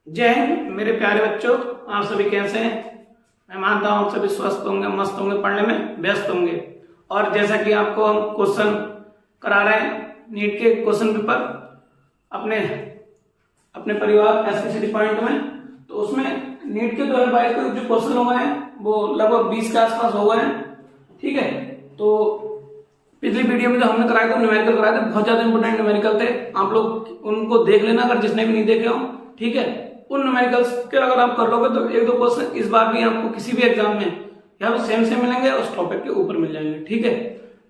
जय हिंद मेरे प्यारे बच्चों, आप सभी कैसे हैं। मैं मानता हूँ आप सभी स्वस्थ होंगे, मस्त होंगे, पढ़ने में व्यस्त होंगे। और जैसा कि आपको हम क्वेश्चन करा रहे हैं नीट के क्वेश्चन पेपर अपने अपने परिवार एसपीसीटी पॉइंट में, तो उसमें नीट के 2022 के जो क्वेश्चन हो गए हैं वो लगभग 20 के आसपास हो गए हैं। ठीक है, तो पिछली वीडियो में जो हमने कराए थे न्यूमेरिकल कराए थे, बहुत ज्यादा इंपोर्टेंट न्यूमेरिकल थे। आप लोग उनको देख लेना अगर जिसने भी नहीं देखे हो। ठीक है, उन न्यूमेरिकल्स के अगर आप कर लोगे तो एक दो क्वेश्चन इस बार भी आपको किसी भी एग्जाम में या तो सेम मिलेंगे, उस टॉपिक के ऊपर मिल जाएंगे। ठीक है,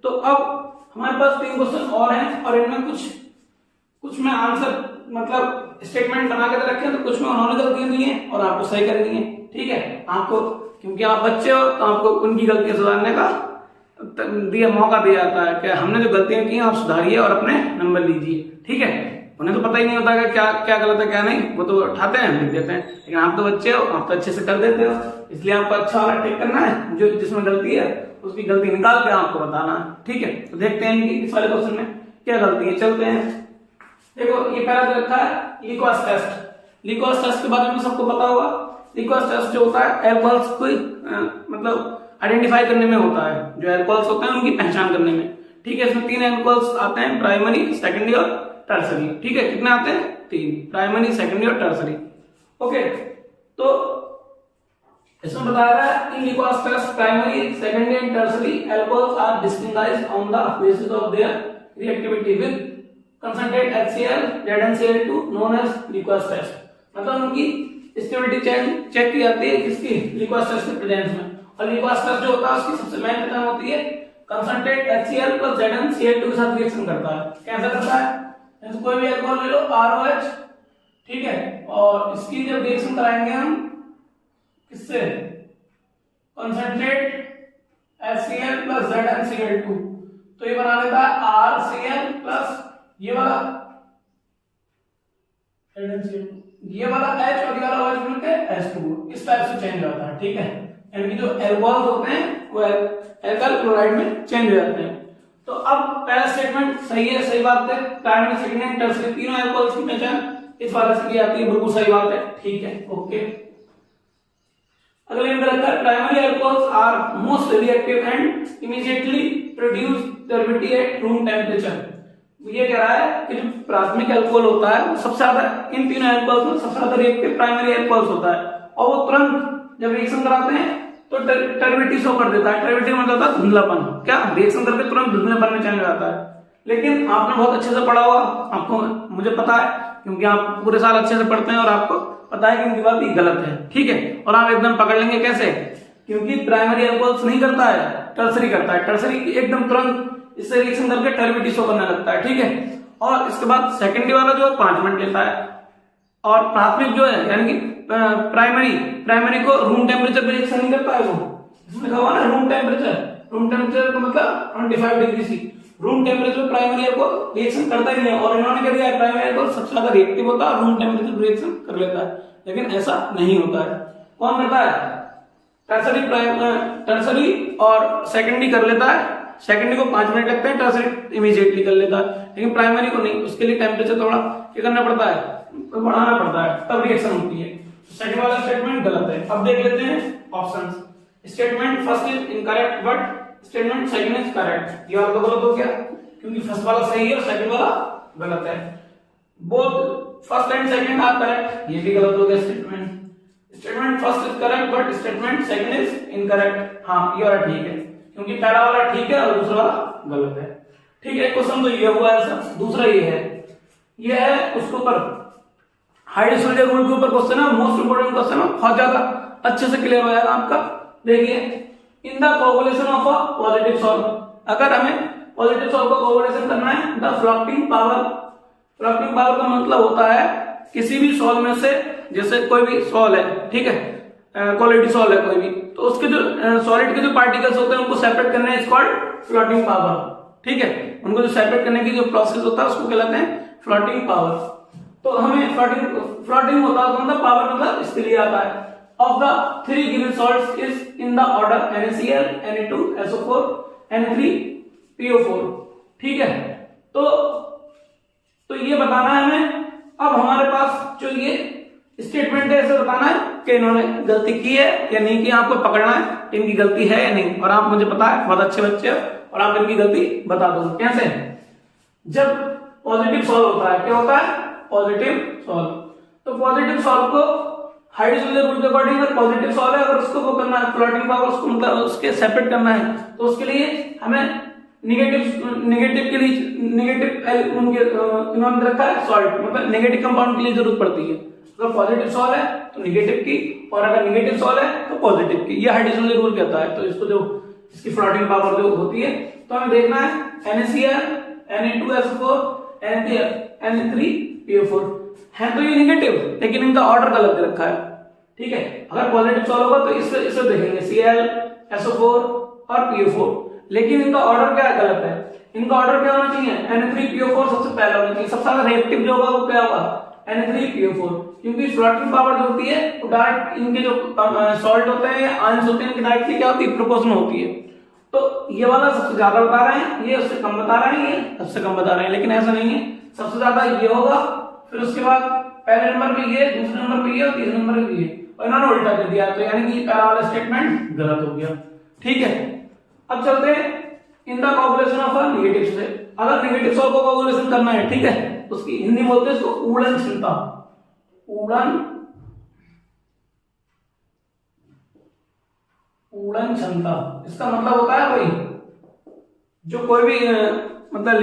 तो अब हमारे पास 3 क्वेश्चन और हैं और इनमें कुछ में आंसर मतलब स्टेटमेंट बना के रखे हैं, तो कुछ में उन्होंने गलतियां दी हैं और आपको सही करनी है। ठीक है, आपको क्योंकि आप बच्चे हो तो आपको उनकी गलतियां सुधारने का मौका दिया जाता है कि हमने जो गलतियां की आप सुधारिए और अपने नंबर लीजिए। ठीक है, उन्हें तो पता ही नहीं होता कि क्या क्या गलत है क्या नहीं, वो तो उठाते हैं लिख देते हैं, लेकिन आप तो बच्चे हो, आप तो अच्छे से कर देते हो। इसलिए आपको अच्छा वाला टिक करना है, जो जिसमें गलती है उसकी गलती निकाल के आपको बताना है। ठीक है, तो देखते हैं कि इस वाले क्वेश्चन में क्या गलती है। चलते हैं, देखो ये पहला जो रखा है लिक्वास टेस्ट। लिक्वास टेस्ट के बारे में सबको पता होगा। लिक्वास टेस्ट जो होता है एल्कोहल्स को मतलब आइडेंटिफाई करने में होता है, जो एल्कोहल्स होते हैं उनकी पहचान करने में। ठीक है, इसमें 3 एल्कोहल्स आते हैं, प्राइमरी, सेकेंडरी और टर्सरी। ठीक है, कितने आते हैं? 3, प्राइमरी, सेकेंडरी और टर्सरी। ओके, तो इसमें बताया गया है in Lucas test primary, secondary and tertiary alcohols are distinguished on the basis of their reactivity with concentrate HCl, ZnCl2 known as Lucas test. मतलब उनकी स्टेबिलिटी चेक की जाती है किसकी? लिक्वास टेस्ट के प्रेजेंस में। और लिक्वास टेस्ट जो होता है उसकी सबसे मेन पहचान होती है कंसंट्रेट HCl प्लस ZnCl2 के साथ रिएक्शन करता है। कैसे करता है? जैसे कोई भी अल्कोहल ले लो ROH, ठीक है, और इसकी जब रिएक्शन कराएंगे हम किससे? कंसंट्रेट HCl प्लस ZnCl2, तो ये बना देता है RCl प्लस ये वाला ये वाला H और ये वाला OH मिलकर H2। इस टाइप से चेंज होता है। ठीक है, यानी जो एल्कोहल्स होते हैं वो एल्काइल क्लोराइड में चेंज हो जाते हैं। तो अब पहला स्टेटमेंट सही है, सही बात है। प्राइमरी, सेकेंडरी एंड टर्सरी तीनों एल्कोहल्स की पहचान इस वाले से की जाती है, बिल्कुल सही बात है। ठीक है, ओके। अगले नंबर रखा है primary alcohols are most reactive and immediately produce turbidity at room temperature. ये कह रहा है कि जो प्राथमिक अल्कोहल होता है वो सबसे ज्यादा इन तीनों अल्कोहल्स में सबसे ज्यादा रिएक्टिव प्राइमरी अल्कोहल्स होता है, और वो तुरंत जब रिएक्शन कराते हैं तो टर्बिडिटी शो कर देता है। टर्बिडिटी मतलब होता है धुंधलापन। क्या रिएक्शन करके तुरंत धुंधलेपन में चेंज हो जाता है। लेकिन आपने बहुत अच्छे से पढ़ा हुआ, आपको मुझे पता है क्योंकि आप पूरे साल अच्छे से पढ़ते हैं और आपको पता है कि इनकी बात गलत है। ठीक है, और आप एकदम पकड़ लेंगे कैसे? क्योंकि प्राइमरी अल्कोहल्स नहीं करता है, टर्सरी करता है। टर्सरी एकदम तुरंत इससे रिएक्शन करके टर्बिडिटी शो करने लगता है। ठीक है, और इसके बाद सेकेंडरी वाला जो 5 मिनट लेता है, और प्राथमिक जो है यानी कि प्राइमरी को रूम टेम्परेचर पे रिएक्शन नहीं करता है। वो इसमें लिखा हुआ ना रूम टेम्परेचर का मतलब 25 degree C. Room temperature primary को रिएक्शन करता ही नहीं है, और इन्होंने क्या दिया है प्राइमरी को सबसे ज्यादा रिएक्टिव होता है, रूम टेम्परेचर रिएक्शन कर लेता है। लेकिन ऐसा नहीं होता है। कौन करता है? टर्सरी और सेकेंडरी कर लेता है। सेकेंडरी को 5 मिनट लगते हैं, टर्सरी इमीडिएटली कर लेता है, लेकिन प्राइमरी को नहीं। उसके लिए टेम्परेचर थोड़ा क्या करना पड़ता है? बढ़ाना पड़ता है, तब रिएक्शन होती है। सेकंड वाला स्टेटमेंट गलत है। अब देख लेते हैं options. Statement first is incorrect but statement second is correct. ये वाला तो गलत हो गया क्योंकि फर्स्ट वाला सही है और सेकंड वाला गलत है। Both first and second are correct, ये भी गलत हो गया statement first is correct but statement second is incorrect. हाँ, ये वाला ठीक है क्योंकि पहला वाला ठीक है और दूसरा वाला गलत है। ठीक है, क्वेश्चन तो ये हुआ है सर। दूसरा ये है उसके ऊपर हाइड्रोजन रूल के ऊपर क्वेश्चन है, मोस्ट इंपोर्टेंट क्वेश्चन है, बहुत ज्यादा अच्छे से क्लियर हो जाएगा आपका। देखिए, in the coagulation of a positive salt, अगर हमें पॉजिटिव सॉल्ट का कोगुलेशन करना है, द फ्लक्टिंग पावर का मतलब होता है किसी भी सॉल्ट में से, जैसे कोई भी सॉल्ट है, ठीक है, क्वालिटी सॉल्ट है कोई भी, तो उसके जो सॉलिड के जो पार्टिकल्स होते हैं उनको सेपरेट करना है, इट्स कॉल्ड फ्लोटिंग पावर। ठीक है, उनको जो सेपरेट करने की जो प्रोसेस होता है उसको कहलाते हैं फ्लोटिंग पावर। तो हमें फ्लोटिंग होता है मतलब पावर मतलब इसके लिए आता है। Of the 3 given salts is in the order NaCl, Na2, SO4, Na3, PO4। ठीक है, तो ये बताना है हमें। अब हमारे पास जो ये स्टेटमेंट ऐसे बताना है कि इन्होंने गलती की है या नहीं की, आपको पकड़ना है इनकी गलती है या नहीं। और आप, मुझे पता है बहुत अच्छे बच्चे हो और आप इनकी गलती बता दो। कैसे? जब पॉजिटिव सॉल्व होता है, क्या होता है? Positive solve. तो पॉजिटिव सॉल्व को हाइड्रोजन रूल के अकॉर्डिंग अगर पॉजिटिव सॉल्व है, अगर उसको वो करना है फ्लोटिंग पावर, उसको मतलब उसके सेपरेट करना है, तो उसके लिए हमें नेगेटिव के लिए नेगेटिव उनके इन्होंने रखा है सॉल्ट, मतलब नेगेटिव कंपाउंड के लिए जरूरत पड़ती है। अगर पॉजिटिव सॉल्व है तो नेगेटिव की, और अगर नेगेटिव सॉल्व है तो पॉजिटिव की। ये हाइड्रोजन रूल कहता है। तो इसको जो इसकी फ्लोटिंग पावर जो होती है, तो हमें देखना है NaCl, Na2SO4, Na3PO4 है तो ये नेगेटिव, लेकिन इनका ऑर्डर गलत दे रखा है। ठीक है, अगर पॉजिटिव सॉल्व होगा तो इसे देखेंगे Cl, SO4 और PO4, लेकिन इनका ऑर्डर क्या गलत है। इनका ऑर्डर क्या होना चाहिए? Na3PO4 सबसे पहले होना चाहिए। सबसे ज्यादा रिएक्टिव जो होगा वो क्या होगा? Na3PO4, क्योंकि फ्लोटिंग पावर जो होती है वो डायरेक्ट इनके जो सॉल्ट होते हैं या आयंस होते हैं इनकी डायरेक्टली क्या होती है? प्रोपोर्शनल होती है। तो ये वाला सबसे ज्यादा बता रहे हैं, ये उससे कम बता रहे हैं, ये सबसे कम बता रहे हैं, लेकिन ऐसा नहीं है। सबसे ज्यादा ये होगा, फिर उसके बाद पहले नंबर पे ये, दूसरे नंबर पे ये और तीसरे नंबर पे ये, और इन्होंने उल्टा कर दिया, तो यानी कि पहला वाला स्टेटमेंट गलत हो गया। ठीक है, अब चलते हैं in the copulation of a negative से। अगर नेगेटिव सॉल्व को कॉपुलेशन करना है, ठीक है, उसकी हिंदी बोलते हैं इसको ऊड़न क्षमता। ऊड़न क्षमता, इसका मतलब होता है भाई जो कोई भी मतलब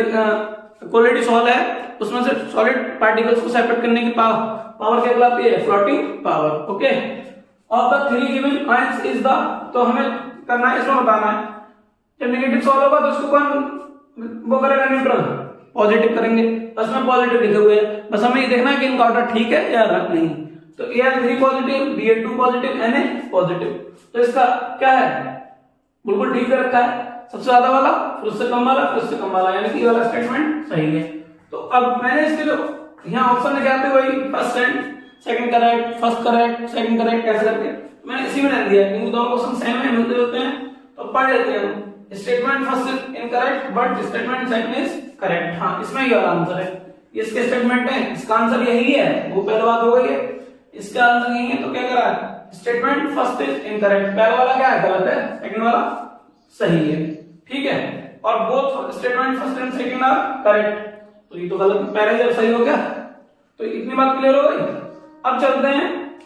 क्वालिटी सॉल्व है उसमें से सॉलिड पार्टिकल्स को सेपरेट करने की पावर क्या कहलाती है? Floating power. Okay, of the 3 given ions is the, तो हमें करना है, इसमें बताना है जब नेगेटिव सॉल्व होगा तो उसको कौन वो करेगा? न्यूट्रल, पॉजिटिव करेंगे। बस में पॉजिटिव लिखे हुए हैं, बस हमें ये देखना है कि इनका ऑर्डर ठीक है या नहीं। तो Al3 positive, Bl2 positive, Na positive, तो इसका क्या है? बिल्कुल ठीक कर रखा है, सबसे ज्यादा वाला, फिर उससे कम वाला, फिर उससे कम वाला, यानी कि वाला स्टेटमेंट सही है। तो अब मैंने इसके जो यहाँ ऑप्शन में जाते वही first and second correct, first correct, second correct कैसे करके मैंने इसी में डाल दिया, क्योंकि दोनों क्वेश्चन सेम है, मिलते जुलते हैं, तो पढ़ लेते हैं। Statement first is incorrect but statement second is correct. हाँ, इसमें ये वाला आंसर है, इसके स्टेटमेंट है, इसका आंसर यही है, वो पहले बात हो गई है, इसका आंसर यही है। तो क्या करा है? स्टेटमेंट फर्स्ट इज इनकरेक्ट, पहला वाला क्या है? गलत है, सेकंड वाला सही है। ठीक है, और both statement first and second are correct, तो ये तो गलत, पहले जब सही हो गया, तो इतनी बात क्लियर हो गई। अब चलते हैं,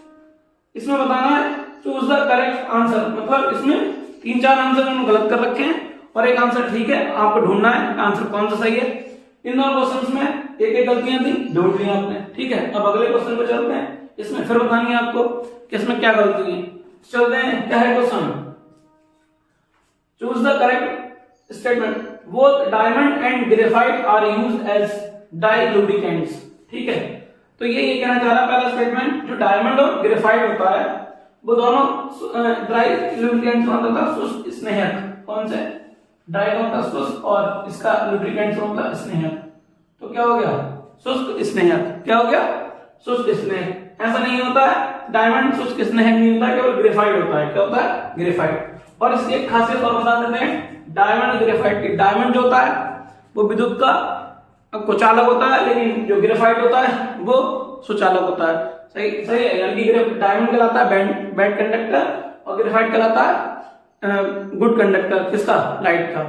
इसमें बताना है चूज द करेक्ट आंसर, मतलब इसमें 3-4 आंसर उन्होंने गलत कर रखे हैं और एक आंसर ठीक है, आपको ढूंढना है आंसर कौन सा सही है। इन दोनों क्वेश्चंस में एक गलतियां थी, ढूंढ ली आपने। ठीक है, अब अगले क्वेश्चन पे चलते हैं, इसमें फिर बतानी है आपको कि इसमें क्या गलती है। चलते हैं, क्या है question? Choose the correct statement, both diamond and graphite are used as dry lubricants. ठीक है, तो ये कहना चाह रहा है पहला स्टेटमेंट, जो डायमंड और ग्रेफाइट होता है वो दोनों ड्राई लुब्रिकेंट्स होता है, शुष्क स्नेहक। कौन से? ड्राई होता है शुष्क, और इसका लुब्रिकेंट्स होता है स्नेहक। तो क्या हो गया? शुष्क स्नेहक। क्या हो गया? शुष्क स्नेहक। ऐसा नहीं होता है, डायमंड शुष्क स्नेहक नहीं होता है, केवल ग्रेफाइट होता है। क्या होता है? ग्रेफाइट। और इसकी एक खासियत और बता देते हैं डायमंड ग्रेफाइट की। डायमंड जो होता है वो विद्युत का कुचालक होता है, लेकिन जो ग्रेफाइट होता है वो सुचालक होता है। सही सही है, यानी कि डायमंड कहलाता है बैड कंडक्टर और ग्रेफाइट कहलाता है गुड कंडक्टर। किसका? लाइट का।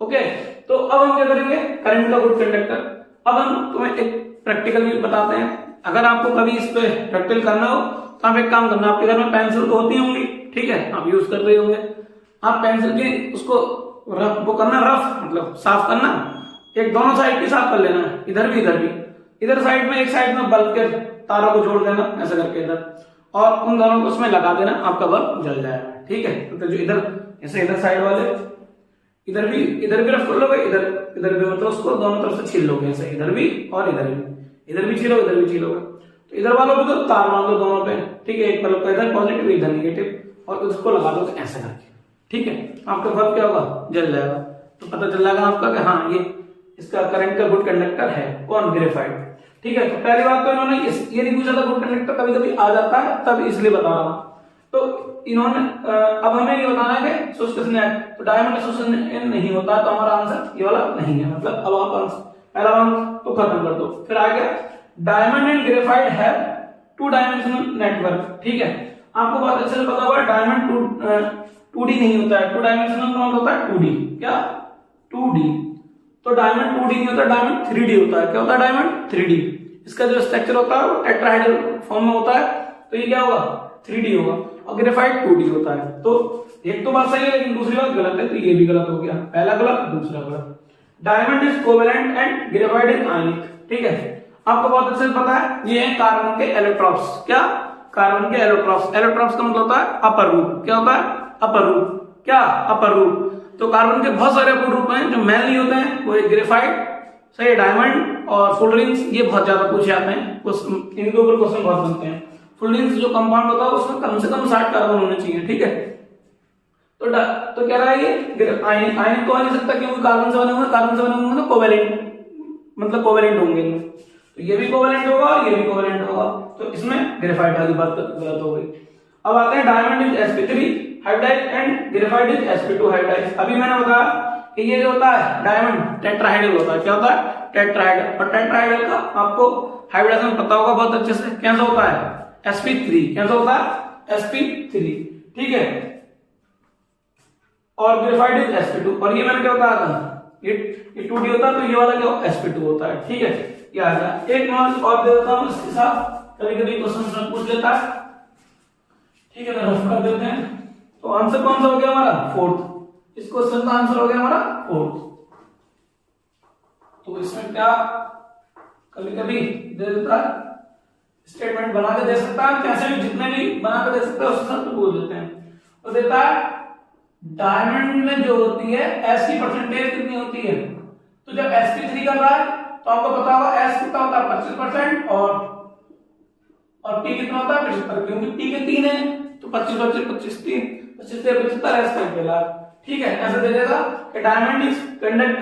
ओके, तो अब हम क्या करेंगे? करंट का गुड कंडक्टर। अब हम तुम्हें एक प्रैक्टिकल भी बताते हैं। अगर आपको कभी इस पे प्रैक्टिकल करना हो तो आप एक काम करना, आपके घर में पेंसिल तो होती होंगी, ठीक है, आप यूज कर रहे होंगे। आप पेंसिल के उसको रफ वो करना, रफ मतलब साफ करना, एक दोनों साइड की साफ कर लेना, इधर भी इधर भी। इधर साइड में एक साइड में बल्ब के तारों को जोड़ देना ऐसा करके इधर, और उन दोनों को उसमें लगा देना, आपका बल्ब जल जाएगा। ठीक है, तो जो इधर ऐसे इधर साइड वाले इधर भी रफ कर लोगे, इधर भी, मतलब उसको दोनों तरफ से छील लोगे ऐसे, इधर भी और इधर भी छीलो, इधर भी छीलोगे। तो इधर वालों को तो तार मान दो दोनों पे, ठीक है, एक बल्ब का इधर पॉजिटिव इधर नेगेटिव, और उसको लगा दो ऐसे करके। ठीक है, आपका बल्ब क्या होगा? जल जाएगा। तो पता चल जाएगा आपका कि हाँ ये इसका करंट का गुड कंडक्टर है। कौन? ग्रेफाइट। ठीक है, तो पहली बात तो इन्होंने ये नहीं पूछा था गुड कंडक्टर कभी कभी आ जाता है, तब इसलिए बता रहा हूं। तो इन्होंने अब हमें ये बताना है कि शुष्क स्नेहक, तो डायमंड शुष्क नहीं होता, तो हमारा आंसर ये वाला नहीं है। मतलब अब आप पहला आंसर तो खत्म कर दो। फिर आ गया डायमंड एंड ग्रेफाइट है टू डायमेंशनल नेटवर्क। ठीक है, आपको बहुत अच्छे से पता होगा डायमंड 2D नहीं होता है, टू डायमेंशनल कौन होता है 2D। क्या 2D? तो डायमंड 2D नहीं होता, डायमंड 3D होता है। क्या होता है डायमंड 3D। इसका जो स्ट्रक्चर होता है वो टेट्राहेड्रल फॉर्म में होता है, तो ये क्या होगा 3D होगा, और ग्रेफाइट 2D होता है। तो एक तो बात सही है लेकिन दूसरी बात गलत है, तो ये भी गलत हो गया, पहला गलत दूसरा गलत। Diamond is covalent and graphite is आयनिक। ठीक है, आपको बहुत अच्छे से पता है ये है कार्बन के इलेक्ट्रॉन्स। क्या? कार्बन के इलेक्ट्रॉन्स। इलेक्ट्रॉन्स का मतलब होता है अपर रूप। क्या होता है? अपर रूप। क्या? अपर रूप। तो कार्बन के बहुत सारे अपर रूप हैं, जो मेनली होते हैं वो एक ग्रेफाइट, सही, डायमंड और फुलरिंग्स, ये बहुत ज्यादा पूछे जाते हैं, इनके ऊपर क्वेश्चन बहुत बनते हैं। फुलरिंग्स जो कंपाउंड होता है उसमें कम से कम 60 कार्बन होने चाहिए। ठीक है, तो कह रहा है ये आयनिक तो हो नहीं सकता क्योंकि कार्बन से बने हुए, कार्बन से बने हुए तो कोवेलेंट, मतलब कोवेलेंट होंगे, तो ये भी कोवेलेंट होगा और ये भी कोवेलेंट होगा, तो इसमें ग्रेफाइट वाली बात गलत हो गई। अब आते हैं diamond is sp3 hybridise and graphite is sp2 hybridise. अभी मैंने बताया कि ये जो होता है डायमंड टेट्राहेड्रल होता है। क्या होता है? टेट्राहेड्रल। और टेट्राहेड्रल का आपको हाइब्रिडाइजेशन पता होगा बहुत अच्छे से, कैसा होता है sp3। कैसा होता है? sp3। ठीक है, और ग्रेफाइट इज sp2। और ये मैंने क्या बताया था, ये 2D होता है, तो ये वाला क्या sp2 होता है। ठीक है, ये आ गया। एक नॉलेज और दे देता हूं इसके साथ, कभी कभी क्वेश्चन पूछ लेता है। ठीक है, रफ कर देते हैं। तो आंसर कौन सा हो गया हमारा? फोर्थ। इस क्वेश्चन का आंसर हो गया हमारा फोर्थ। तो इसमें क्या कभी कभी दे देता है, स्टेटमेंट बना के दे सकता है, कैसे भी जितने भी बना के दे सकता है उसके साथ तो बोल देते हैं। तो देता है डायमंड में जो होती है S की परसेंटेज कितनी होती है, तो जब sp3 कर रहा है तो आपको पता होगा S कितना होता है 25% और P कितना होता है 75, क्योंकि P के 3 है तो 25 25 25 3 25 से 75 S का पहला। ठीक है, ऐसे दे देगा कि diamond is conduct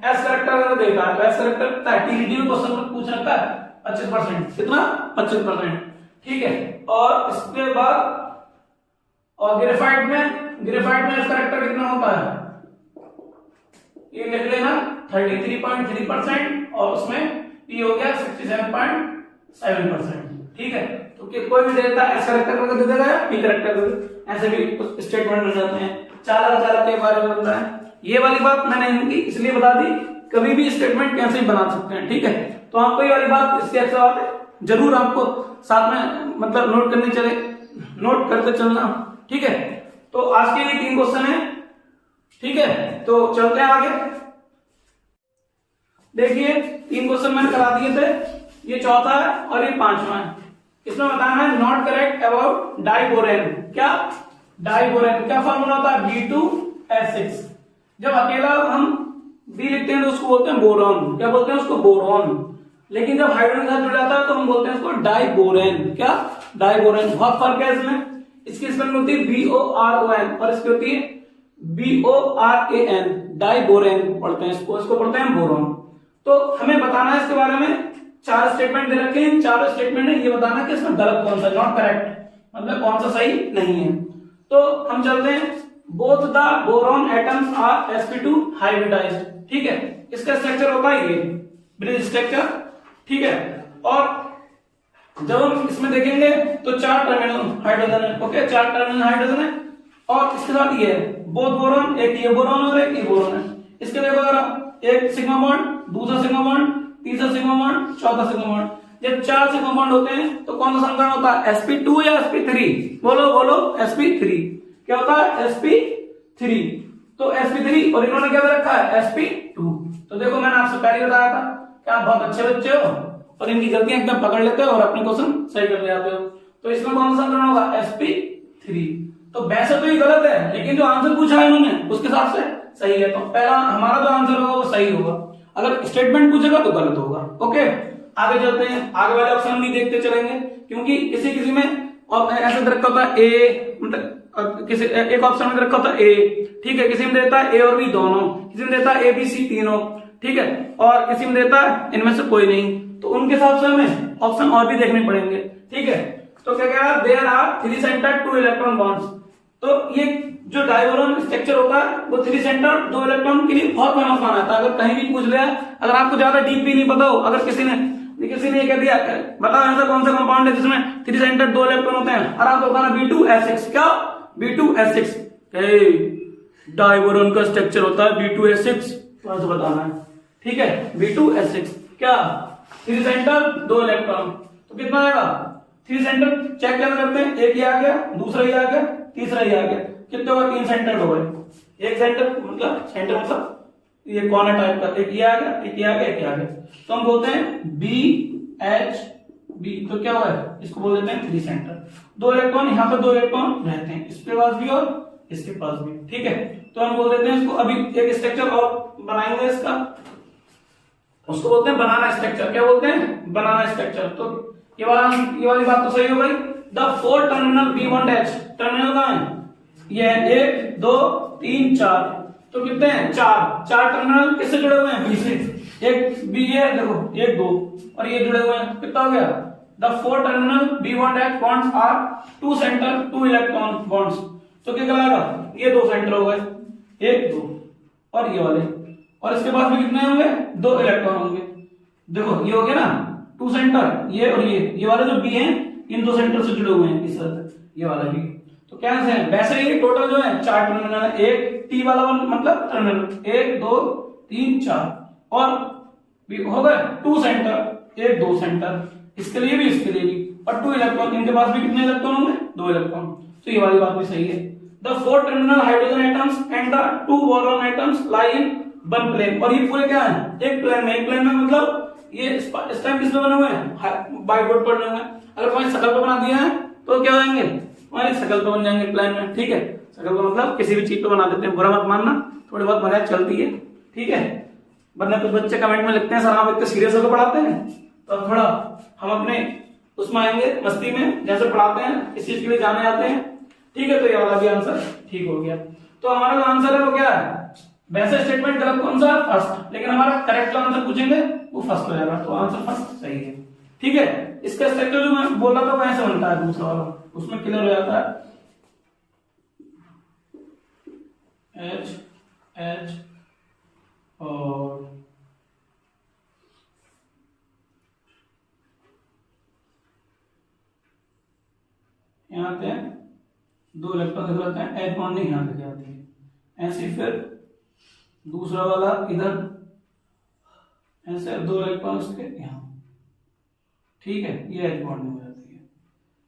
S character अगर देखा तो S करेक्टर कितना है, TDD में क्वेश्चन में पूछ रखा है 25%, कितना 25%। ठीक है, और इसके बाद और ग्रेफाइट में S करेक्टर कितना होता है, ये लिख लेना 33.3%, और उसमें P हो गया 67.7%। ठीक है, तो कोई भी देता है S करेक्टर करके दे देगा या P करेक्टर करके, ऐसे भी स्टेटमेंट बन जाते हैं। चालक के बारे में बनता है। ये वाली बात मैंने इनकी इसलिए बता दी, कभी भी स्टेटमेंट कैसे भी बना सकते हैं। ठीक है, तो आपको ये वाली बात इसके अच्छा बात है, जरूर आपको साथ में मतलब नोट करते चलना। ठीक है, तो आज के लिए 3 क्वेश्चन है। ठीक है, तो चलते हैं आगे। देखिए 3 क्वेश्चन मैंने करा दिए थे, ये चौथा है और ये 5वां है। इसमें बताना है नॉट करेक्ट अबाउट डाइबोरेन। क्या डाइबोरेन क्या फॉर्मूला होता है? B2S6। जब अकेला हम B लिखते हैं तो उसको बोलते हैं बोरॉन। क्या बोलते हैं उसको? बोरॉन। लेकिन जब हाइड्रोजन के साथ जुड़ जाता है तो हम बोलते हैं उसको डाइबोरेन। क्या? डाइबोरेन। बहुत फर्क है इसमें। इसकी स्पेलिंग होती है BORON और इसकी होती है BORAN। डाइबोरेन पढ़ते हैं इसको पढ़ते हैं बोरॉन। तो हमें बताना है इसके बारे में 4 स्टेटमेंट दे रखे हैं। 4 स्टेटमेंट है, ये बताना कि इसमें गलत कौन सा, नॉट करेक्ट मतलब कौन सा सही नहीं है। तो हम चलते हैं। Both the boron atoms are sp2 hybridised. ठीक है, इसका स्ट्रक्चर होता है ये ब्रिज स्ट्रक्चर। ठीक है, और जब हम इसमें देखेंगे तो 4 टर्मिनल हाइड्रोजन है। ओके, 4 टर्मिनल हाइड्रोजन है और इसके साथ ये है बोथ बोरॉन, एक ये बोरॉन और एक ये बोरॉन है। इसके देखो जरा, एक सिग्मा बॉन्ड, दूसरा सिग्मा बॉन्ड, तीसरा सिग्मा बॉन्ड, चौथा सिग्मा बॉन्ड। जब 4 सिग्मा बॉन्ड होते हैं तो कौन सा समीकरण होता है? sp2 या sp3? बोलो sp3। क्या होता है? sp3। तो sp3 और इन्होंने क्या रखा है? sp2। तो देखो मैंने आपसे पहले बताया था कि आप बहुत अच्छे बच्चे हो और इनकी गलतियां एकदम पकड़ लेते हो और अपने क्वेश्चन सही कर ले जाते हो। तो इसमें कौन सा समीकरण होगा? sp3। तो वैसे तो ये गलत है लेकिन जो आंसर पूछा है इन्होंने उसके हिसाब से सही है। तो पहला हमारा जो आंसर होगा वो सही होगा, अगर स्टेटमेंट पूछेगा तो गलत होगा। ओके, आगे चलते हैं। आगे वाले ऑप्शन भी देखते चलेंगे क्योंकि किसी में ऐसे रखा होता है ए, मतलब किसी एक ऑप्शन में रखा होता है ए। ठीक है, किसी में देता है ए और बी दोनों, किसी में देता है ABC तीनों। ठीक है, और किसी में देता है इनमें से कोई नहीं। तो उनके हिसाब से हमें ऑप्शन और भी देखने पड़ेंगे। ठीक है, तो क्या कह रहा है? There are 3 centre 2 electron bonds. तो ये जो डाइबोरॉन स्ट्रक्चर होता है वो 3 सेंटर 2 इलेक्ट्रॉन के लिए बहुत फेमस माना जाता है। अगर कहीं भी पूछ लिया, अगर आपको ज्यादा डीप भी नहीं पता हो, अगर किसी ने देखिए किसी ने कह दिया बताओ ऐसा कौन सा कंपाउंड है जिसमें 3 सेंटर 2 इलेक्ट्रॉन होते हैं, आराम से बताना B2S6। क्या B2S6 डाइबोरोन का स्ट्रक्चर होता है B2S6, तो ऐसे बताना है। ठीक है, B2S6 क्या 3 सेंटर 2 इलेक्ट्रॉन, तो कितना आएगा 3 सेंटर चेक कैसे करते हैं, एक ही आ गया, दूसरा ही आ गया, तीसरा ही आ गया, कितने हो गए 3 सेंटर हो गए। एक सेंटर मतलब ये कॉर्नर टाइप का, एक ये आ गया, एक ये आ गया, एक ये आ गया, तो हम बोलते हैं BHB, तो क्या हुआ है इसको बोल देते हैं 3 सेंटर। 2 इलेक्ट्रॉन यहाँ पे 2 इलेक्ट्रॉन रहते हैं, इसके पास भी और इसके पास भी। ठीक है, तो हम बोल देते हैं इसको, अभी एक स्ट्रक्चर और बनाएंगे इसका, उसको बोलते हैं बनाना स्ट्रक्चर। क्या बोलते हैं बनाना स्ट्रक्चर। तो ये वाली बात तो सही हो गई। द 4 टर्मिनल B1H, टर्मिनल कहां है, ये 1 2 3 4, तो कितने हैं 4 टर्मिनल किससे जुड़े हुए हैं B से, एक B है देखो 1 2 और ये जुड़े हुए हैं, कितना हो गया the 4 terminal B1H bonds are 2 center 2 electron bonds, तो क्या कहलाएगा ये 2 सेंटर हो गए, 1 2 और ये वाले, और इसके पास भी कितने होंगे 2 इलेक्ट्रॉन होंगे। देखो ये हो गया ना 2 सेंटर, ये और ये वाले जो B हैं इन 2 सेंटर से जुड़े हुए हैं इस तरह से, ये वाला भी। तो क्या है वैसे ही टोटल जो है 4 टर्मिनल है, एक T वाला मतलब टर्मिनल 1 2 3 4 और भी हो गए 2 सेंटर 1 2 सेंटर, इसके लिए भी इसके लिए भी, और 2 इलेक्ट्रॉन, इनके पास भी कितने इलेक्ट्रॉन होंगे 2 इलेक्ट्रॉन, तो ये वाली बात भी सही है। The 4 terminal hydrogen atoms and the 2 boron atoms lie in one plane, और ये पूरे क्या है एक प्लेन में, एक प्लेन में मतलब ये इस टाइम किसमें बने हुए हैं बाइबोर्ड पर बने हुए हैं। अगर तुम्हारी शकल पे बना दिया है तो क्या हो जाएंगे तुम्हारी शकल पे बन जाएंगे प्लेन में। ठीक है, शकल पे मतलब किसी भी चीज पे बना देते हैं, बुरा मत मानना, थोड़ी बहुत मजाक चलती है। ठीक है, वरना कुछ बच्चे कमेंट में लिखते हैं सर आप इतने सीरियस होकर पढ़ाते हैं, तो अब थोड़ा हम अपने उसमें आएंगे मस्ती में, जैसे पढ़ाते हैं इस चीज के लिए जाने आते हैं। ठीक है, तो ये वाला भी आंसर ठीक हो गया। तो हमारा जो आंसर है वो क्या है, वैसे स्टेटमेंट गलत कौन सा फर्स्ट, लेकिन हमारा करेक्ट आंसर पूछेंगे वो फर्स्ट हो जाएगा, तो आंसर फर्स्ट सही है। ठीक है, इसका स्ट्रक्चर जो मैं बोल रहा था वैसे बनता है, दूसरा वाला उसमें क्लियर हो जाता है। H H और यहाँ पे 2 इलेक्ट्रॉन दिखाते हैं, H बॉन्डिंग यहाँ पे आती है ऐसे, फिर दूसरा वाला इधर ऐसे 2 इलेक्ट्रॉन उसके यहाँ। ठीक है, ये H बॉन्डिंग हो जाती है,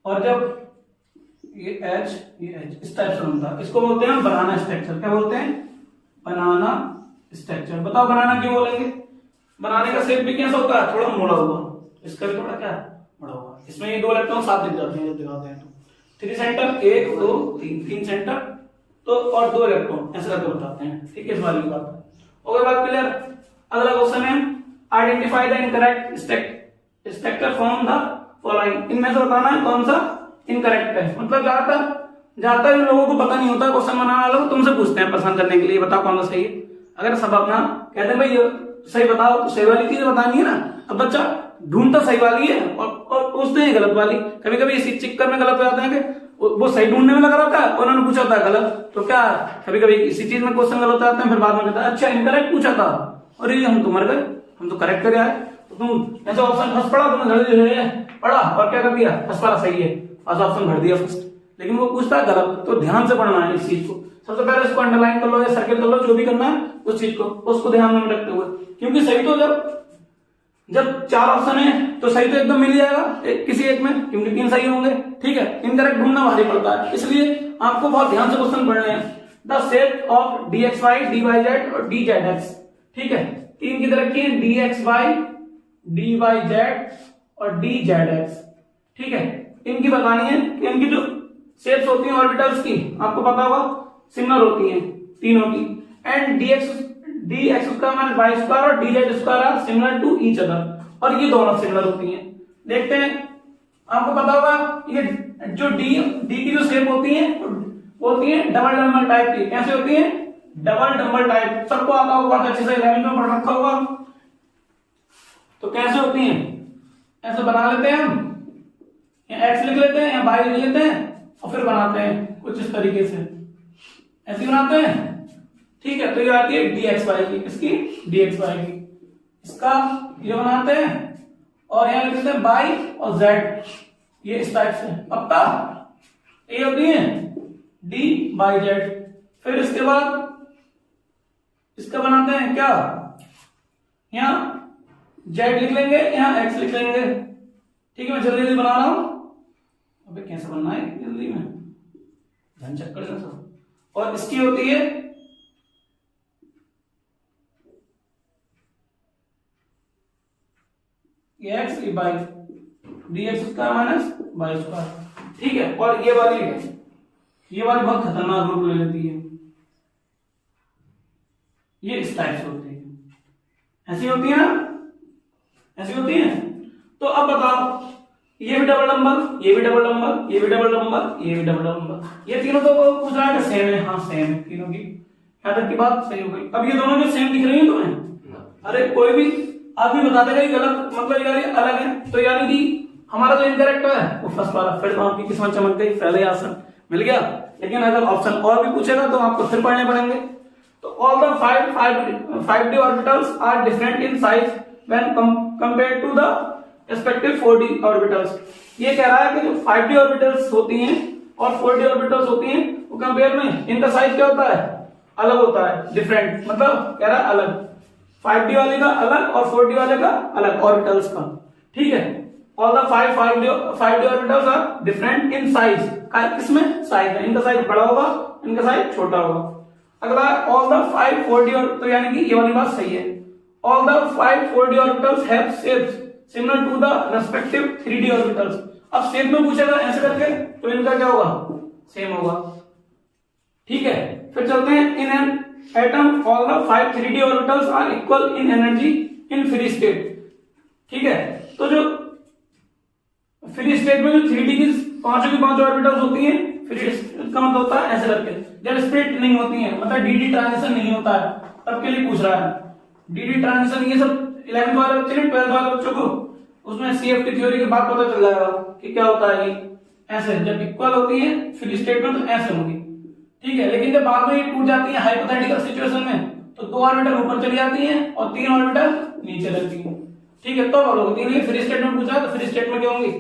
और जब ये H इस टाइप से बनता है, इसको बोलते हैं बनाना स्ट्रक्चर। क्या बोलते हैं बनाना स्ट्रक्चर। बताओ बनाना क्यों बोलेंगे, बनाने का शेप भी कैसा होता है थोड़ा मुड़ा हुआ, इसका भी थोड़ा क्या मुड़ा हुआ, इसमें ये 2 इलेक्ट्रॉन साथ दिख जाते हैं जब दिखाते हैं तो 3 सेंटर 1 2 3 सेंटर तो और 2 इलेक्ट्रॉन ऐसे करके बताते हैं। ठीक है, इस वाली बात है। ओके, बात क्लियर। अगला क्वेश्चन है identify the incorrect structure from the following, इनमें से बताना है कौन सा इनकरेक्ट है। मतलब ज्यादातर इन लोगों को पता नहीं होता, क्वेश्चन बनाने वालों को तुमसे पूछते हैं पसंद करने के लिए बताओ कौन सा सही है। अगर सब अपना कहते हैं भाई ये सही बताओ तो सही वाली चीज बतानी है ना, अब बच्चा ढूंढता सही वाली है और पूछते हैं गलत वाली। कभी कभी इसी चक्कर में गलत हो जाते हैं कि वो सही ढूंढने में लगा रहता है, उन्होंने पूछा होता है गलत, तो क्या कभी कभी इसी चीज में क्वेश्चन गलत आते हैं, फिर बाद में कहता है अच्छा इनकरेक्ट पूछा था, और ये हम तो मर गए, हम तो करेक्ट कर आए। तो तुम ऐसा ऑप्शन फर्स्ट पढ़ा, तुमने पढ़ा और क्या कर दिया फर्स्ट वाला सही है, फर्स्ट ऑप्शन भर दिया फर्स्ट, लेकिन वो पूछता है गलत। तो ध्यान से पढ़ना है इस चीज को, सबसे पहले इसको अंडरलाइन कर लो या सर्किल कर लो, जो भी करना है उस चीज को, उसको ध्यान में रखते हुए, क्योंकि सही तो जब 4 ऑप्शन है तो सही तो एकदम मिल जाएगा किसी एक में, क्योंकि 3 सही होंगे। ठीक है, इनकरेक्ट ढूंढना भारी पड़ता है, इसलिए आपको बहुत ध्यान से क्वेश्चन पढ़ने हैं। The set of dxy dyz और dz, ठीक है 3 की तरह की dxy dyz और dz, ठीक है इनकी बतानी है कि इनकी जो शेप्स होती हैं ऑर्बिटल्स की, आपको पता होगा सिमिलर होती हैं तीनों की, and dx square minus y square और dz square are similar to each other, और ये दोनों सिमिलर होती हैं। देखते हैं, आपको पता होगा ये जो d की जो शेप होती है होती है डबल डम्बल टाइप की। कैसे होती है? डबल डम्बल टाइप, सबको आता होगा बहुत अच्छे से, 11वीं में पढ़ रखा होगा। तो कैसे होती हैं? ऐसे बना लेते हैं हम, x लिख लेते हैं या y लिख लेते हैं और फिर बनाते हैं कुछ इस तरीके से, ऐसे बनाते हैं। ठीक है, तो ये आती है dxy की, इसकी dxy की, इसका ये बनाते हैं और यहाँ लिख देते हैं बाई और जेड, ये इस टाइप से पक्का। ये होती है डी बाई जेड। फिर इसके बाद इसका बनाते हैं क्या, यहाँ जेड लिख लेंगे, यहाँ एक्स लिख लेंगे। ठीक है, मैं जल्दी जल्दी बना रहा हूं। अबे कैसे बनना है जल्दी में, ध्यान चक्कर से सब। और इसकी होती है x by D x square minus by square. ठीक है, और ये वाली बहुत खतरनाक रूप ले लेती है, ये इस टाइप से होती है, ऐसी होती है ना, ऐसी होती है। तो अब बताओ, ये भी डबल नंबर, ये भी डबल नंबर, ये भी डबल नंबर, ये भी डबल नंबर, ये तीनों तो पूछ रहा है सेम है। हाँ सेम है तीनों की, यहाँ तक की बात सही हो गई। अब ये दोनों जो सेम दिख रही है तुम्हें, अरे कोई भी आदमी बता देगा ये गलत, मतलब यार ये अलग है, तो यानी कि हमारा जो इनकरेक्ट है वो फर्स्ट वाला। फिर तो आपकी किस्मत चमक गई, पहले आंसर मिल गया। लेकिन अगर ऑप्शन और भी पूछेगा तो आपको फिर पढ़ने पड़ेंगे। तो all the 5D orbitals are different in size when compared to the respective 4D orbitals. ये कह रहा है कि जो 5D ऑर्बिटल्स होती हैं और 4D ऑर्बिटल्स होती हैं, वो कंपेयर में इनका साइज क्या होता है, अलग होता है, डिफरेंट, मतलब कह रहा है अलग, 5D वाले का अलग और 4D वाले का अलग, ऑर्बिटल्स का। ठीक है, all the 5D orbitals are different in size, किसमें, साइज में, इनका साइज बड़ा होगा, इनका साइज छोटा होगा। अगला ऑल द 5 4D, तो यानी कि ये वाली बात सही है, all the 5 4D orbitals have shapes similar to the respective 3D orbitals. अब शेप में पूछेगा ऐसे करके, तो इनका क्या होगा, सेम होगा। ठीक है, फिर चलते हैं in an atom all the 5 3D orbitals are equal in energy in free state. ठीक है, तो जो फ्री स्टेट में जो 3D की पांचों की पांचों ऑर्बिटल्स होती हैं, फ्री का मतलब होता है ऐसे करके, जब स्प्लिट नहीं होती है, मतलब डीडी ट्रांजिशन नहीं होता है, तब के लिए पूछ रहा है। डीडी ट्रांजिशन ये सब 11th वाले बच्चे ने, 12th वाले बच्चों को उसमें सीएफटी थ्योरी के बाद पता चल जाएगा कि क्या होता है। ये ऐसे जब इक्वल होती है फ्री स्टेट में तो ऐसे होगी। ठीक है, लेकिन जब बाद में ये टूट जाती है हाइपोथेटिकल सिचुएशन में, तो 2 ऑर्बिटल ऊपर चली जाती हैं और 3 ऑर्बिटल नीचे रहती हैं। ठीक है, तो बोलो तीनों फ्री स्टेट में पूछा है, तो फ्री स्टेट में क्या होंगी,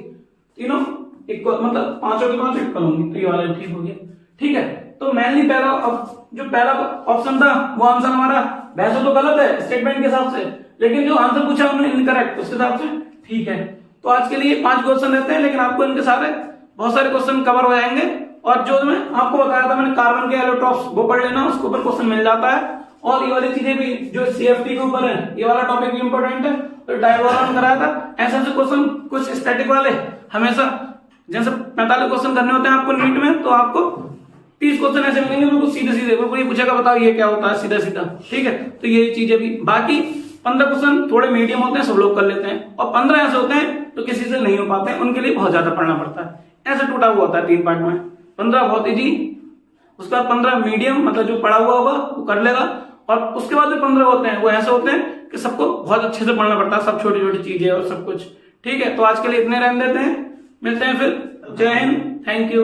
तीनों इक्वल, मतलब पांचों की पांचों इक्वल होंगी। तो ये वाला ठीक हो गया। ठीक है, तो मेनली पहला ऑप्शन था वो आंसर हमारा वैसे तो गलत है स्टेटमेंट के हिसाब से, लेकिन जो आंसर पूछा उन्होंने इनकरेक्ट, उसके हिसाब से ठीक है। तो आज के लिए 5 क्वेश्चन रहते हैं, लेकिन आपको इनके सारे बहुत सारे क्वेश्चन कवर हो जाएंगे। और जो मैं आपको बताया था मैंने कार्बन के एलोट्रॉप्स, वो पढ़ लेना, उसके ऊपर क्वेश्चन मिल जाता है। और ये वाली चीजें भी जो सीएफटी के ऊपर है, ये वाला टॉपिक भी इंपॉर्टेंट है, तो डायग्राम कराया था। ऐसे क्वेश्चन कुछ स्टैटिक वाले हमेशा जैसे 45 क्वेश्चन करने होते हैं आपको नीट में, तो आपको 30 क्वेश्चन ऐसे मिलेंगे बिल्कुल सीधे सीधे, वो ये पूछेगा बताओ ये क्या होता है, सीधा सीधा। ठीक है, तो ये चीजें भी, बाकी 15 क्वेश्चन थोड़े मीडियम होते हैं, सब लोग कर लेते हैं, और 15 ऐसे होते हैं तो किसी से नहीं हो पाते हैं, उनके लिए बहुत ज्यादा पढ़ना पड़ता है। ऐसे टूटा हुआ होता है 3 पार्ट में, 15 बहुत इजी, उसके बाद 15 मीडियम, मतलब जो पढ़ा हुआ होगा वो कर लेगा, और उसके बाद जो 15 होते हैं वो ऐसे होते हैं कि सबको बहुत अच्छे से पढ़ना पड़ता है, सब छोटी छोटी चीजें और सब कुछ। ठीक है, तो आज के लिए इतने रहने देते हैं, मिलते हैं फिर। जय हिंद, थैंक यू।